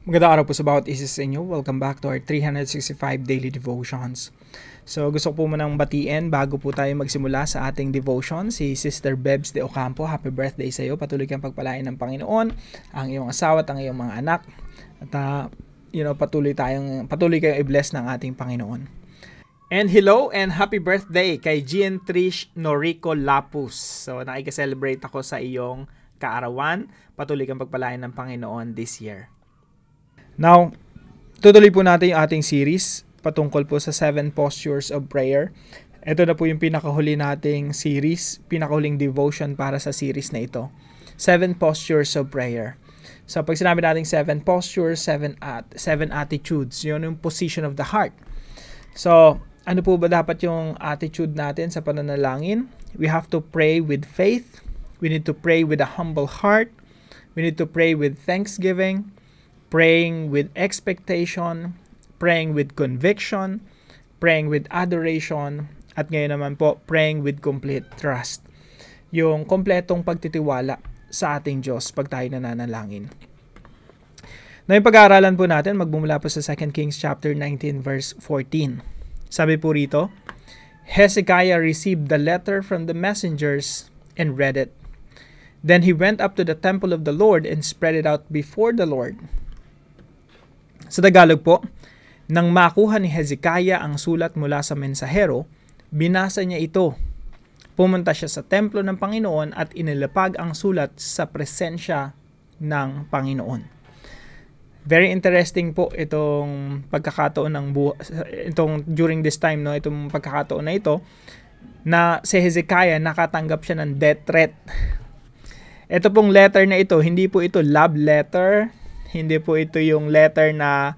Magandang araw po sa bawat isa sa inyo. Welcome back to our 365 Daily Devotions. So gusto ko po munang batiin bago po tayo magsimula sa ating devotion, si Sister Bebs de Ocampo. Happy birthday sa iyo. Patuloy kang pagpalain ng Panginoon, ang iyong asawa at ang iyong mga anak. At patuloy kayong i-bless ng ating Panginoon. And hello and happy birthday kay Gian Trish Norico Lapus. So nakika-celebrate ako sa iyong kaarawan. Patuloy kang pagpalain ng Panginoon this year. Now, tutuloy po natin yung ating series patungkol po sa 7 postures of prayer. Ito na po yung pinakahuli nating series, pinakahuling devotion para sa series na ito. 7 postures of prayer. So, pag sinabi natin 7 postures, 7 attitudes, yun yung position of the heart. So, ano po ba dapat yung attitude natin sa pananalangin? We have to pray with faith. We need to pray with a humble heart. We need to pray with thanksgiving. Praying with expectation, praying with conviction, praying with adoration, at ngayon naman po, praying with complete trust. Yung kompletong pagtitiwala sa ating Diyos pag tayo nananalangin. Na yung pag-aaralan po natin, magmumula po sa 2 Kings chapter 19 verse 14. Sabi po rito, Hezekiah received the letter from the messengers and read it. Then he went up to the temple of the Lord and spread it out before the Lord. Sa Tagalog po, nang makuha ni Hezekiah ang sulat mula sa mensahero, binasa niya ito. Pumunta siya sa templo ng Panginoon at inilapag ang sulat sa presensya ng Panginoon. Very interesting po itong pagkakataon during this time, no, itong pagkakataon na ito, na si Hezekiah nakatanggap siya ng death threat. Ito pong letter na ito, hindi po ito love letter. Hindi po ito yung letter na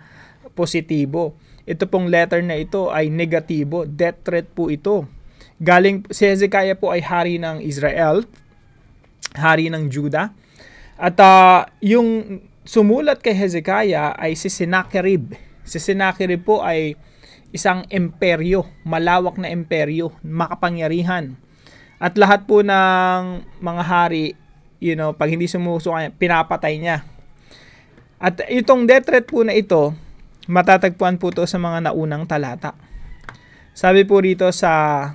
positibo. Ito pong letter na ito ay negatibo. Death threat po ito. Si Hezekiah po ay hari ng Israel, hari ng Judah. At yung sumulat kay Hezekiah ay si Sennacherib. Si Sennacherib po ay isang imperyo, malawak na imperyo, makapangyarihan. At lahat po ng mga hari, pag hindi sumusunod, pinapatay niya. At itong death threat po na ito, matatagpuan po ito sa mga naunang talata. Sabi po rito sa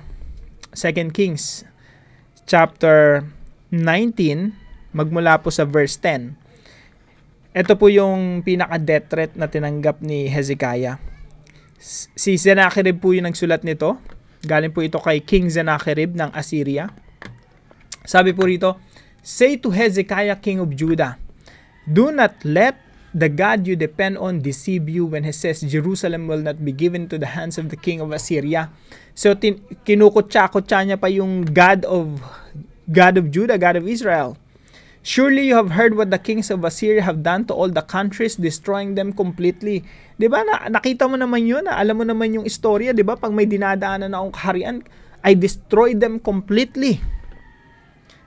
2 Kings chapter 19, magmula po sa verse 10. Ito po yung pinaka-death threat na tinanggap ni Hezekiah. Si Sennacherib po yung nagsulat nito. Galing po ito kay King Sennacherib ng Assyria. Sabi po rito, Say to Hezekiah, king of Judah, do not let the God you depend on deceive you when he says Jerusalem will not be given to the hands of the king of Assyria. So kinukutsa-kutsa niya pa yung God of Judah, God of Israel. Surely you have heard what the kings of Assyria have done to all the countries, destroying them completely. 'Di ba? Nakita mo naman 'yun, alam mo naman yung istorya, 'di ba? Pag may dinadaanan na akong kaharian, I destroyed them completely.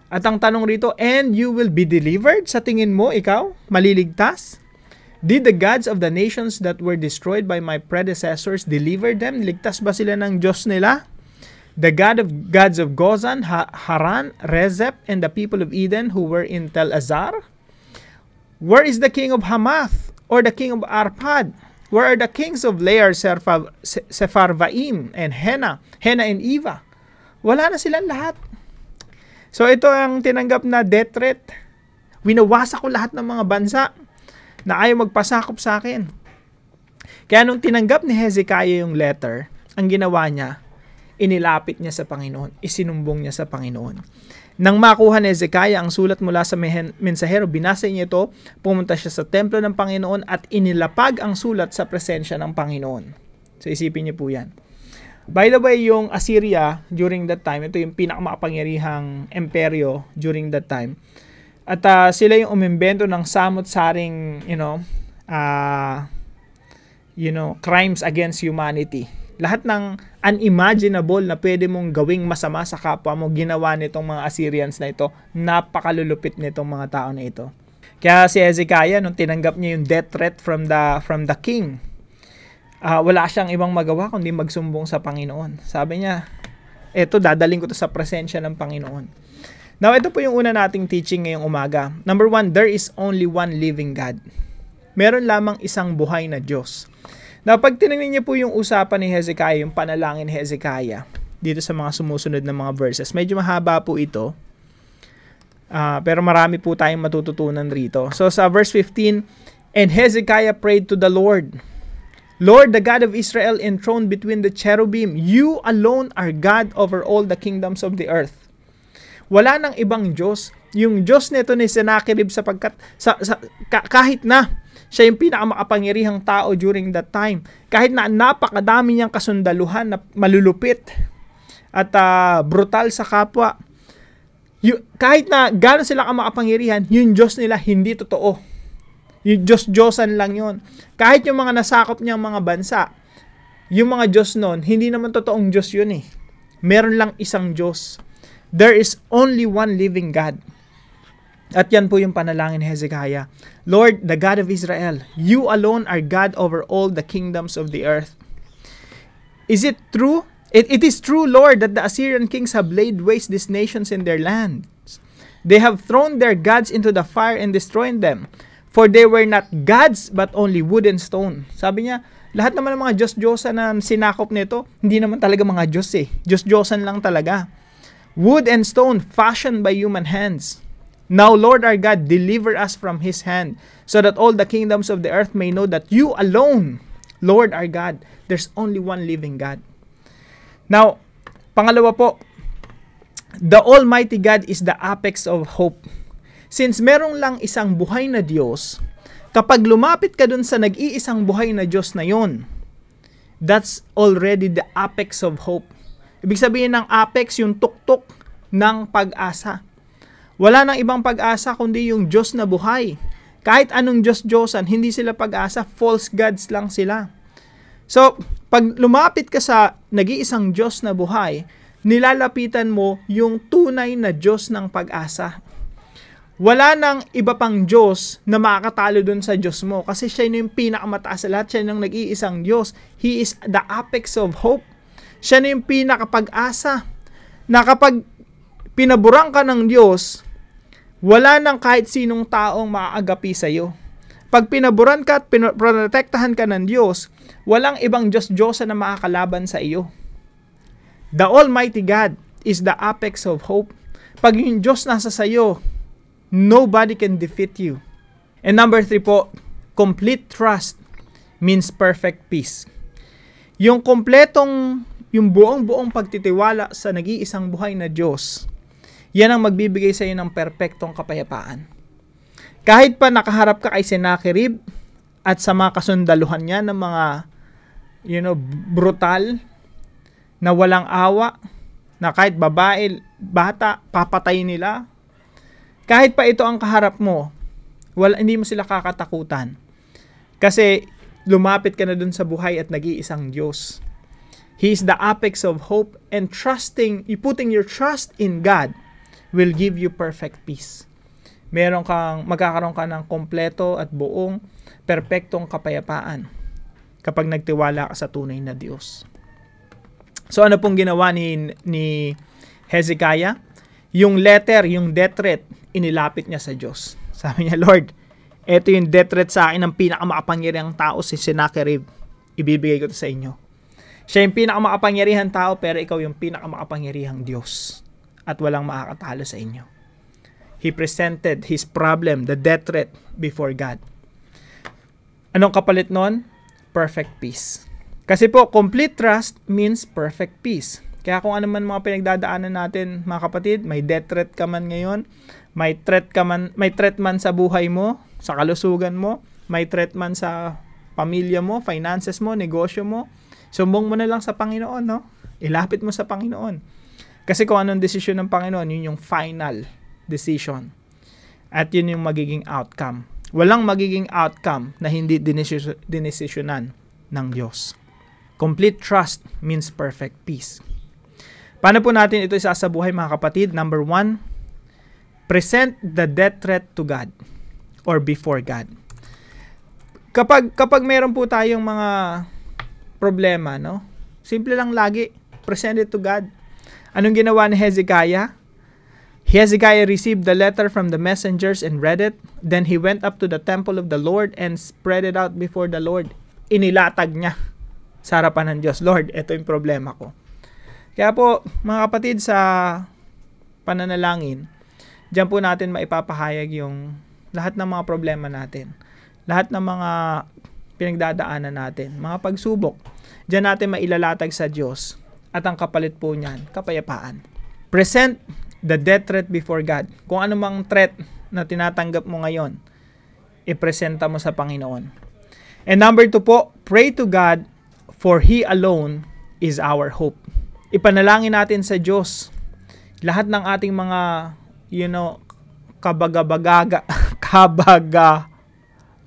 At ang tanong rito, and you will be delivered? Sa tingin mo, ikaw, maliligtas? Did the gods of the nations that were destroyed by my predecessors deliver them? Ligtas ba sila ng Diyos nila? The gods of Gozan, Haran, Rezep, and the people of Eden who were in Tel Azar? Where is the king of Hamath or the king of Arpad? Where are the kings of Lair, Sepharvaim, and Hena and Eva? Wala na silang lahat. So ito ang tinanggap na death threat. Winawasak ko lahat ng mga bansa na ayaw magpasakop sa akin. Kaya nung tinanggap ni Hezekiah yung letter, ang ginawa niya, inilapit niya sa Panginoon, isinumbong niya sa Panginoon. Nang makuha ni Hezekiah ang sulat mula sa mensahero, binasa niya ito, pumunta siya sa templo ng Panginoon at inilapag ang sulat sa presensya ng Panginoon. So isipin niyo po yan. By the way, yung Assyria during that time, ito yung pinakamakapangyarihang imperyo during that time. At sila yung umimbento ng samot-saring, crimes against humanity. Lahat ng unimaginable na pwede mong gawing masama sa kapwa mo, ginawa nitong mga Assyrians na ito. Napakalulupit nitong mga tao na ito. Kaya si Hezekiah, nung tinanggap niya yung death threat from the king, wala siyang ibang magawa kundi magsumbong sa Panginoon. Sabi niya, eto, dadaling ko to sa presensya ng Panginoon. Now, ito po yung una nating teaching ngayong umaga. Number 1, there is only one living God. meron lamang isang buhay na Diyos. Now, pag tinignan niyo po yung usapan ni Hezekiah, yung panalangin ni Hezekiah, dito sa mga sumusunod na mga verses, medyo mahaba po ito. Pero marami po tayong matututunan rito. So, sa verse 15, "And Hezekiah prayed to the Lord, Lord, the God of Israel, enthroned between the cherubim, you alone are God over all the kingdoms of the earth." Wala nang ibang Diyos. Yung Diyos nito ni Sennacherib sapagkat kahit na siya yung pinakamakapangyarihang tao during that time, kahit na napakadami niyang kasundaluhan na malulupit at brutal sa kapwa, kahit na gano'n sila kamakapangyarihan, yung Diyos nila hindi totoo. Yung Diyos-Diyosan lang yun. Kahit yung mga nasakop niyang mga bansa, yung mga Diyos nun, hindi naman totoong Diyos yun eh. Meron lang isang Diyos. There is only one living God. At yan po yung panalangin ni Hezekiah. Lord, the God of Israel, you alone are God over all the kingdoms of the earth. Is it true? It is true, Lord, that the Assyrian kings have laid waste these nations in their lands. They have thrown their gods into the fire and destroyed them. For they were not gods, but only wood and stone. Sabi niya, lahat naman ng mga Diyos-Diyosan na sinakop nito, hindi naman talaga mga Diyos eh. Diyos-Diyosan lang talaga. Wood and stone fashioned by human hands. Now, Lord our God, deliver us from his hand, so that all the kingdoms of the earth may know that you alone, Lord our God, there's only one living God. Now, pangalawa po, the Almighty God is the apex of hope. Since merong lang isang buhay na Diyos, kapag lumapit ka dun sa nag-iisang buhay na Diyos na yon, that's already the apex of hope. Ibig sabihin ng apex, yung tuktok ng pag-asa. Wala nang ibang pag-asa kundi yung Diyos na buhay. Kahit anong Diyos-Diyosan, hindi sila pag-asa, false gods lang sila. So, pag lumapit ka sa nag-iisang Diyos na buhay, nilalapitan mo yung tunay na Diyos ng pag-asa. Wala nang iba pang Diyos na makakatalo dun sa Diyos mo kasi siya yung pinakamataas sa lahat, siya yung nag-iisang Diyos. He is the apex of hope. Siya na yung pinakapag-asa na kapag pinaburang ka ng Diyos, wala nang kahit sinong taong maaagapi sa iyo. Pag pinaburan ka at pinoprotektahan ka ng Diyos, walang ibang Diyos-Diyosan na makakalaban sa iyo. The Almighty God is the apex of hope. Pag yung Diyos nasa sa iyo, nobody can defeat you. And number 3 po, complete trust means perfect peace. Yung buong pagtitiwala sa nag-iisang buhay na Diyos, yan ang magbibigay sa iyo ng perpektong kapayapaan. Kahit pa nakaharap ka kay Sennacherib at sa mga kasundaluhan niya ng mga brutal, na walang awa, na kahit babae, bata, papatay nila. Kahit pa ito ang kaharap mo, hindi mo sila kakatakutan. Kasi lumapit ka na dun sa buhay at nag-iisang Diyos. He is the apex of hope, and putting your trust in God will give you perfect peace. Magkakaroon ka ng kompleto at buong, perpektong kapayapaan kapag nagtiwala ka sa tunay na Diyos. So ano pong ginawa ni Hezekiah? Yung death threat, inilapit niya sa Diyos. Sabi niya, Lord, eto yung death threat sa akin ng pinakamakapangyarihang tao, si Sennacherib. Ibibigay ko ito sa inyo. Siya yung pinakamakapangyarihang tao, pero ikaw yung pinakamakapangyarihang Diyos. At walang makakatalo sa inyo. He presented his problem, the death threat, before God. Anong kapalit nun? Perfect peace. Kasi po, complete trust means perfect peace. Kaya kung ano man mga pinagdadaanan natin, mga kapatid, may death threat ka man ngayon, may threat man sa buhay mo, sa kalusugan mo, may threat man sa pamilya mo, finances mo, negosyo mo, sumbong mo na lang sa Panginoon, no? Ilapit mo sa Panginoon. Kasi kung anong desisyon ng Panginoon, yun yung final decision. At yun yung magiging outcome. Walang magiging outcome na hindi dinesisyonan ng Diyos. Complete trust means perfect peace. Paano po natin ito isasabuhay, mga kapatid? Number 1, present the death threat to God or before God. Kapag meron po tayong mga problema, no? Simple lang lagi, present it to God. Anong ginawa ni Hezekiah? Hezekiah received the letter from the messengers and read it. Then he went up to the temple of the Lord and spread it out before the Lord. Inilatag niya sa harapan ng Diyos. Lord, ito yung problema ko. Kaya po, mga kapatid, sa pananalangin, diyan po natin maipapahayag yung lahat ng mga problema natin. Lahat ng mga pinagdadaanan natin. Mga pagsubok. Diyan natin mailalatag sa Diyos. At ang kapalit po niyan, kapayapaan. Present the death threat before God. Kung ano mang threat na tinatanggap mo ngayon, ipresenta mo sa Panginoon. And number 2 po, pray to God for He alone is our hope. Ipanalangin natin sa Diyos lahat ng ating mga, kabaga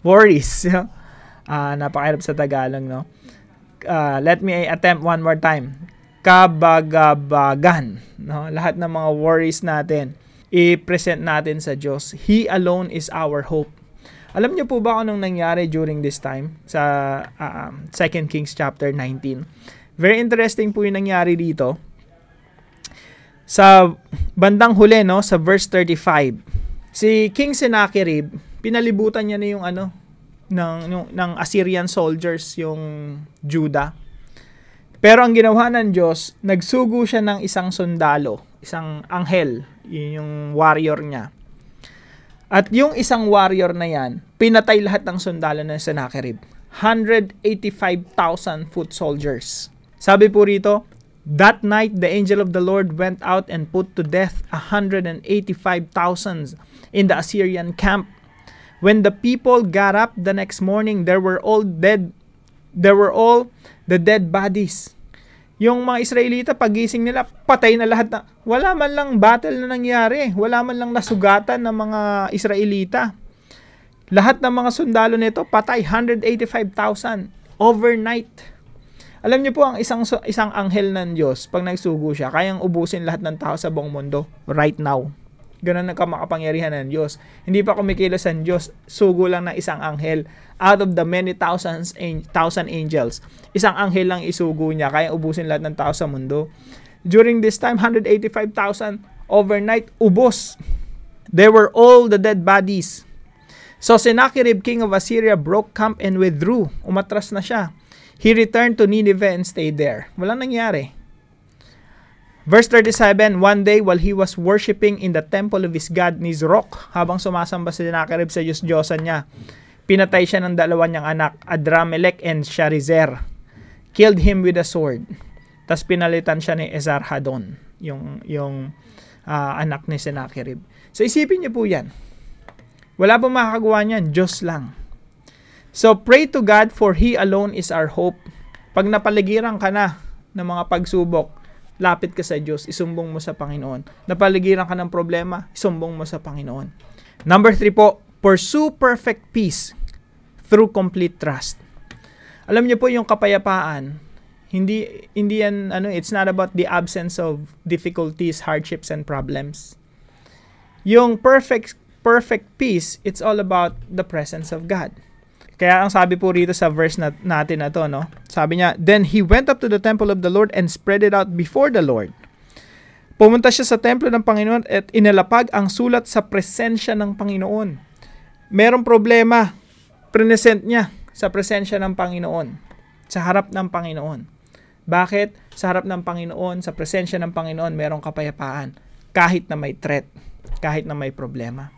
worries. Napakahirap sa Tagalog, no? Let me attempt one more time. Kabagabagan, no? Lahat ng mga worries natin, i-present natin sa Diyos. He alone is our hope. Alam niyo po ba kung anong nangyari during this time sa 2 Kings chapter 19? Very interesting po yung nangyari dito. Sa bandang huli, no, sa verse 35, si King Sennacherib, pinalibutan niya na yung ng Assyrian soldiers, yung Judah. Pero ang ginawa ng Diyos, nagsugo siya ng isang sundalo, isang anghel, yun yung warrior niya. At yung isang warrior na yan, pinatay lahat ng sundalo ng Sennacherib. 185,000 foot soldiers. Sabi po rito, that night the angel of the Lord went out and put to death 185,000 in the Assyrian camp. When the people got up the next morning, they were all dead. They were all the dead bodies. Yung mga Israelita, pagising nila, patay na lahat na. Wala man lang battle na nangyari. Wala man lang nasugatan ng mga Israelita. Lahat ng mga sundalo nito, patay. 185,000 overnight. Alam niyo po, ang isang anghel ng Diyos, pag nagsugo siya, kayang ubusin lahat ng tao sa buong mundo right now. Ganun ang kamakapangyarihan ng Diyos. Hindi pa kumikilos ang Diyos, sugo lang ng isang anghel. Out of the many thousand angels, isang anghel lang isugo niya, kaya ubusin lahat ng tao sa mundo. During this time, 185,000 overnight, ubos. They were all the dead bodies. So Sennacherib, king of Assyria, broke camp and withdrew. Umatras na siya. He returned to Nineveh and stayed there. Walang nangyari. Verse 37, one day while he was worshiping in the temple of his god Nisroch, habang sumasamba si Sennacherib sa Diyos-Diyosan niya, pinatay siya ng dalawa niyang anak, Adramelech and Sharezer. Killed him with a sword. Tapos pinalitan siya ni Esarhaddon, yung anak ni Sennacherib. So isipin niyo po yan. Wala pong makakagawa niyan, Diyos lang. So pray to God for He alone is our hope. Pag napaligiran ka na ng mga pagsubok, lapit ka sa Diyos, isumbong mo sa Panginoon. Napaligiran ka ng problema, isumbong mo sa Panginoon. Number 3 po, pursue perfect peace through complete trust. Alam niyo po yung kapayapaan, hindi yan, it's not about the absence of difficulties, hardships, and problems. Yung perfect peace, it's all about the presence of God. Kaya ang sabi po rito sa verse natin na to, no? Sabi niya, then he went up to the temple of the Lord and spread it out before the Lord. Pumunta siya sa templo ng Panginoon at inalapag ang sulat sa presensya ng Panginoon. Merong problema, present niya sa presensya ng Panginoon, sa harap ng Panginoon. Bakit? Sa harap ng Panginoon, sa presensya ng Panginoon, merong kapayapaan. Kahit na may threat, kahit na may problema.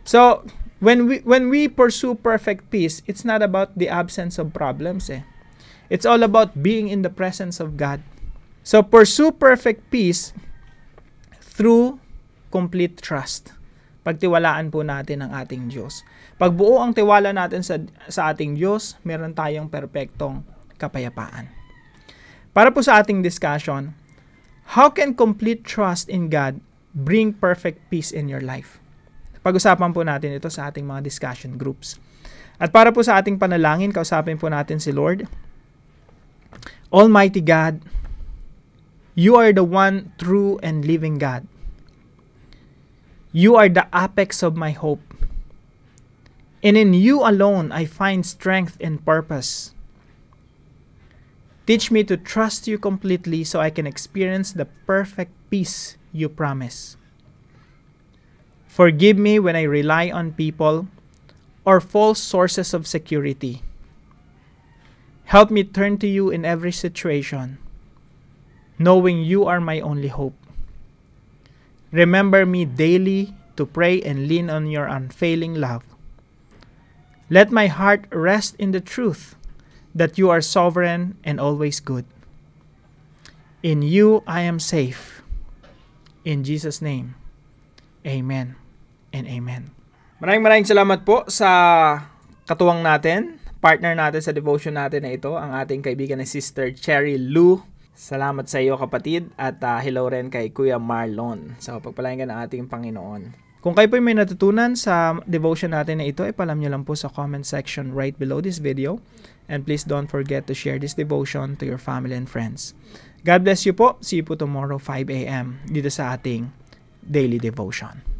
So, when we pursue perfect peace, it's not about the absence of problems. It's all about being in the presence of God. So pursue perfect peace through complete trust. Pagtiwalaan po natin ang ating Diyos. Pag buo ang tiwala natin sa ating Diyos, meron tayong perpektong kapayapaan. Para po sa ating discussion, how can complete trust in God bring perfect peace in your life? Pag-usapan po natin ito sa ating mga discussion groups. At para po sa ating panalangin, kausapin po natin si Lord. Almighty God, You are the one true and living God. You are the apex of my hope. And in You alone, I find strength and purpose. Teach me to trust You completely so I can experience the perfect peace You promise. Forgive me when I rely on people or false sources of security. Help me turn to you in every situation, knowing you are my only hope. Remember me daily to pray and lean on your unfailing love. Let my heart rest in the truth that you are sovereign and always good. In you I am safe. In Jesus' name, amen and amen. Maraming salamat po sa katuwang natin, partner natin sa devotion natin na ito, ang ating kaibigan na Sister Cherry Lou. Salamat sa iyo kapatid at hello rin kay Kuya Marlon. So pagpalain ka ng ating Panginoon. Kung kayo po may natutunan sa devotion natin na ito, ipalam nyo lang po sa comment section right below this video. And please don't forget to share this devotion to your family and friends. God bless you po. See you po tomorrow 5 a.m. dito sa ating daily devotion.